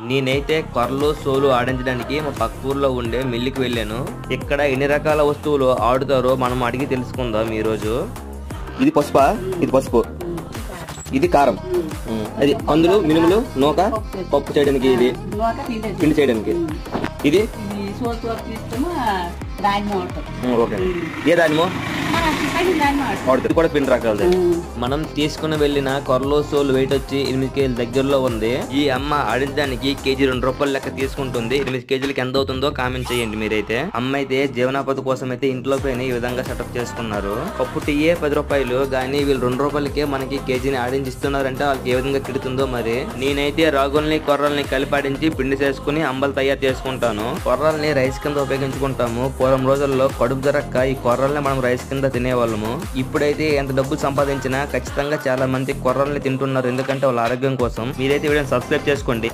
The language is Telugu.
నేనైతే కొర్రలు సోలు ఆడించడానికి మా పక్క ఊర్లో ఉండే మిల్లుకి వెళ్ళాను. ఇక్కడ ఎన్ని రకాల వస్తువులు ఆడుతారో మనం అడిగి తెలుసుకుందాం ఈరోజు. ఇది పసుపా? ఇది పసుపు. ఇది కారం. అది అందులో మినుములు నూక పప్పు చేయడానికి, ఇది పిండి చేయడానికి. ఇది ఓకే. ఏ ధాన్యమో ఇది కూడా పిండి రకాలది. మనం తీసుకుని వెళ్ళిన కొర్రలు సోలు వెయిట్ వచ్చి 8 కేజీల దగ్గరలో ఉంది. ఈ అమ్మ ఆడించడానికి కేజీ 2 రూపాయలు లెక్క తీసుకుంటుంది. 8 కేజీలకి ఎంత అవుతుందో కామెంట్ చేయండి మీరైతే. అమ్మ అయితే జీవనోపాధి కోసం అయితే ఇంట్లో పైన ఈ విధంగా సెటప్ చేసుకున్నారు. పప్పు టీయే 10 రూపాయలు, కానీ వీళ్ళు 2 రూపాయలకే మనకి కేజీని ఆడించిస్తున్నారంటే వాళ్ళకి ఏ విధంగా కిడుతుందో మరి. నేనైతే రాగుల్ని కొర్రల్ని కలిపి ఆడించి పిండి చేసుకుని అంబలు తయారు చేసుకుంటాను. కొర్రల్ని రైస్ కింద ఉపయోగించుకుంటాము. పూర్వం రోజుల్లో కడుపు జరక్క ఈ కొర్రల్ని మనం రైస్ కింద తినేవాళ్ళము. ఇప్పుడైతే ఎంత డబ్బులు సంపాదించినా ఖచ్చితంగా చాలా మంది కొర్రల్ని తింటున్నారు, ఎందుకంటే వాళ్ళ ఆరోగ్యం కోసం. మీరైతే వీడియోని సబ్స్క్రైబ్ చేసుకోండి.